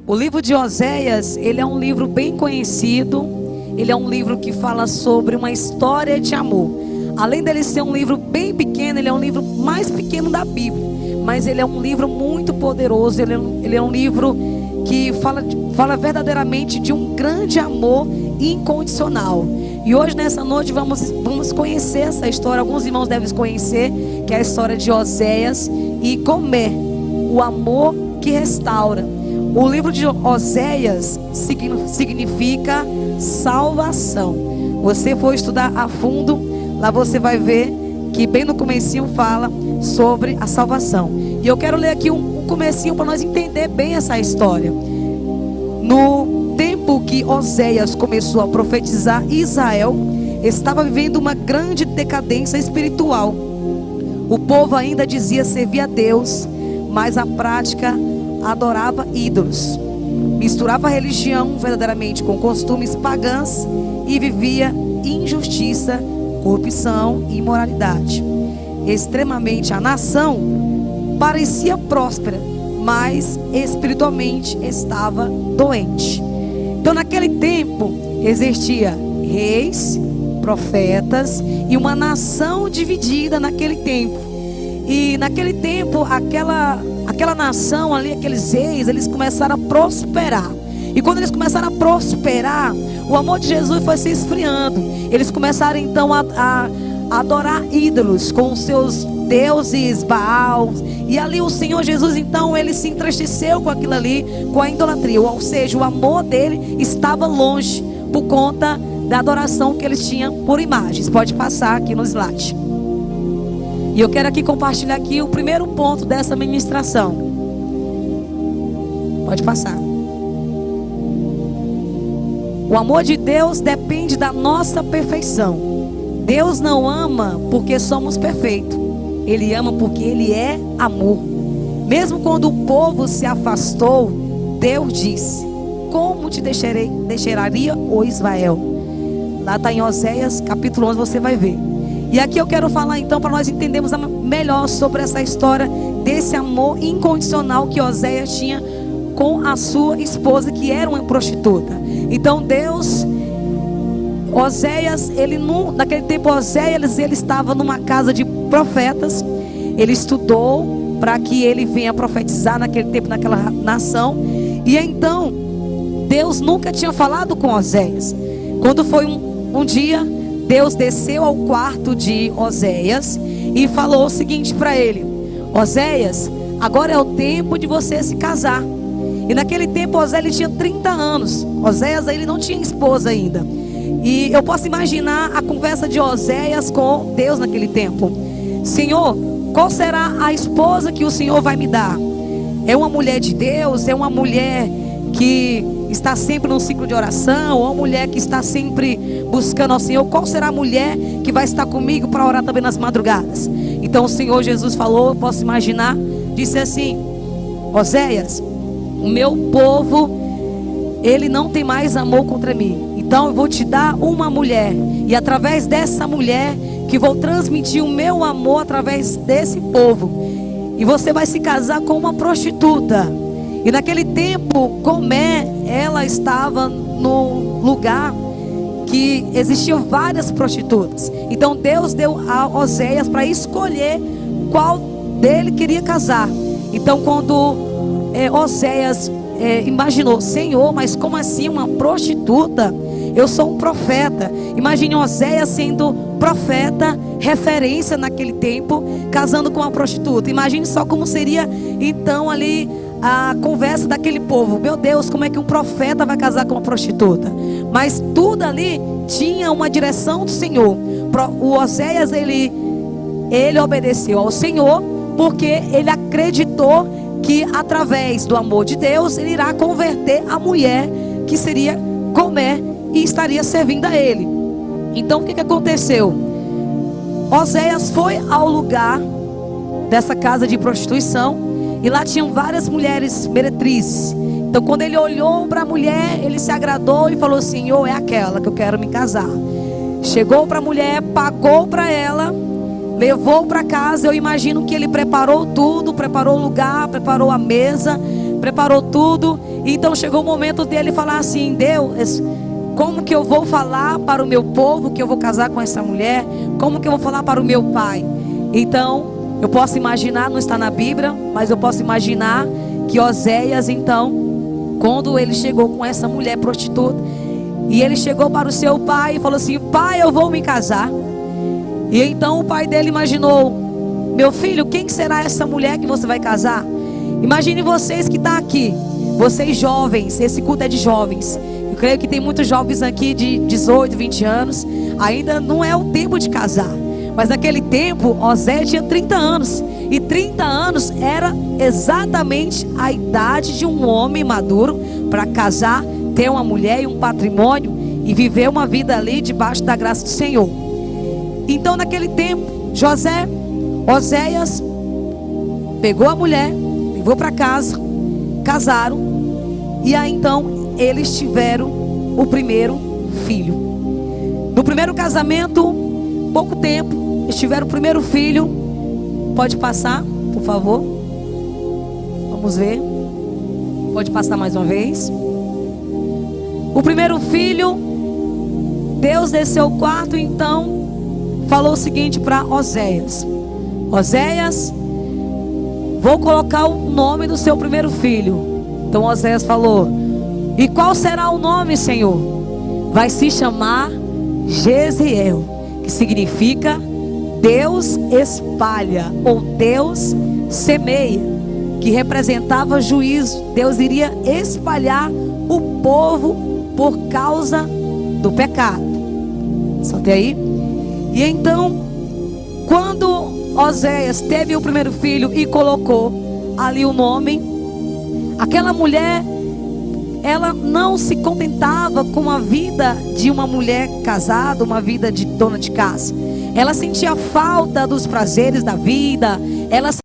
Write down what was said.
O livro de Oséias, ele é um livro bem conhecido. Ele é um livro que fala sobre uma história de amor. Além dele ser um livro bem pequeno, ele é um livro mais pequeno da Bíblia. Mas ele é um livro muito poderoso. Ele é um livro que fala verdadeiramente de um grande amor incondicional. E hoje, nessa noite, vamos conhecer essa história. Alguns irmãos devem conhecer, que é a história de Oséias e Gomer, o amor que restaura. O livro de Oséias significa salvação. Você for estudar a fundo, lá você vai ver que bem no comecinho fala sobre a salvação. E eu quero ler aqui um comecinho para nós entender bem essa história. No tempo que Oséias começou a profetizar, Israel estava vivendo uma grande decadência espiritual. O povo ainda dizia servir a Deus, mas a prática adorava ídolos, misturava a religião verdadeiramente com costumes pagãs e vivia injustiça, corrupção e imoralidade. Extremamente a nação parecia próspera, mas espiritualmente estava doente. Então naquele tempo existia reis, profetas e uma nação dividida naquele tempo. E naquele tempo aquela nação ali, aqueles reis, eles começaram a prosperar. E quando eles começaram a prosperar, o amor de Jesus foi se esfriando. Eles começaram então a adorar ídolos com os seus deuses, Baal. E ali o Senhor Jesus então, ele se entristeceu com aquilo ali, com a idolatria. Ou seja, o amor dele estava longe por conta da adoração que eles tinham por imagens. Pode passar aqui no slide. E eu quero aqui compartilhar aqui o primeiro ponto dessa ministração. Pode passar. O amor de Deus depende da nossa perfeição. Deus não ama porque somos perfeitos. Ele ama porque Ele é amor. Mesmo quando o povo se afastou, Deus disse: como te deixaria, ó Israel? Lá está em Oséias capítulo 11, você vai ver. E aqui eu quero falar então para nós entendermos melhor sobre essa história desse amor incondicional que Oséias tinha com a sua esposa, que era uma prostituta. Então Oséias, naquele tempo Oséias, ele estava numa casa de profetas. Ele estudou para que ele venha profetizar naquele tempo, naquela nação. E então Deus nunca tinha falado com Oséias. Quando foi um dia, Deus desceu ao quarto de Oséias e falou o seguinte para ele: Oséias, agora é o tempo de você se casar. E naquele tempo Oséias ele tinha 30 anos. Oséias ele não tinha esposa ainda. E eu posso imaginar a conversa de Oséias com Deus naquele tempo: Senhor, qual será a esposa que o Senhor vai me dar? É uma mulher de Deus? É uma mulher que está sempre num ciclo de oração? Ou uma mulher que está sempre buscando ao Senhor? Qual será a mulher que vai estar comigo para orar também nas madrugadas? Então o Senhor Jesus falou, eu posso imaginar, disse assim: Oséias, o meu povo, ele não tem mais amor contra mim. Então eu vou te dar uma mulher, e através dessa mulher que vou transmitir o meu amor através desse povo. E você vai se casar com uma prostituta. E naquele tempo, Gomer, ela estava num lugar que existiam várias prostitutas. Então Deus deu a Oséias para escolher qual dele queria casar. Então quando Oséias imaginou: Senhor, mas como assim uma prostituta? Eu sou um profeta. Imagine Oséias sendo profeta, referência naquele tempo, casando com uma prostituta. Imagine só como seria então ali a conversa daquele povo. Meu Deus, como é que um profeta vai casar com uma prostituta? Mas tudo ali tinha uma direção do Senhor. O Oséias ele obedeceu ao Senhor, porque ele acreditou que através do amor de Deus ele irá converter a mulher, que seria Gomer, e estaria servindo a ele. Então o que aconteceu? Oséias foi ao lugar dessa casa de prostituição, e lá tinham várias mulheres meretrizes. Então quando ele olhou para a mulher, ele se agradou e falou: Senhor, é aquela que eu quero me casar. Chegou para a mulher, pagou para ela, levou para casa. Eu imagino que ele preparou tudo, preparou o lugar, preparou a mesa, preparou tudo. Então chegou o momento dele falar assim: Deus, como que eu vou falar para o meu povo que eu vou casar com essa mulher? Como que eu vou falar para o meu pai? Então eu posso imaginar, não está na Bíblia, mas eu posso imaginar que Oséias, então, quando ele chegou com essa mulher prostituta, e ele chegou para o seu pai e falou assim: pai, eu vou me casar. E então o pai dele imaginou: meu filho, quem será essa mulher que você vai casar? Imagine vocês que estão aqui, vocês jovens, esse culto é de jovens. Eu creio que tem muitos jovens aqui de 18, 20 anos. Ainda não é o tempo de casar, mas naquele tempo Oséias tinha 30 anos. E 30 anos era exatamente a idade de um homem maduro para casar, ter uma mulher e um patrimônio e viver uma vida ali debaixo da graça do Senhor. Então naquele tempo Oséias pegou a mulher, levou para casa, casaram, e aí então eles tiveram o primeiro filho. No primeiro casamento, pouco tempo, eles tiveram o primeiro filho. Pode passar, por favor. Vamos ver. Pode passar mais uma vez. O primeiro filho, Deus desceu ao quarto, então falou o seguinte para Oséias: Oséias, vou colocar o nome do seu primeiro filho. Então Oséias falou: e qual será o nome, Senhor? Vai se chamar Jezreel, que significa Deus espalha, ou Deus semeia, que representava juízo. Deus iria espalhar o povo por causa do pecado. Só até aí. E então, quando Oséias teve o primeiro filho e colocou ali o nome, aquela mulher, ela não se contentava com a vida de uma mulher casada, uma vida de dona de casa. Ela sentia falta dos prazeres da vida. Ela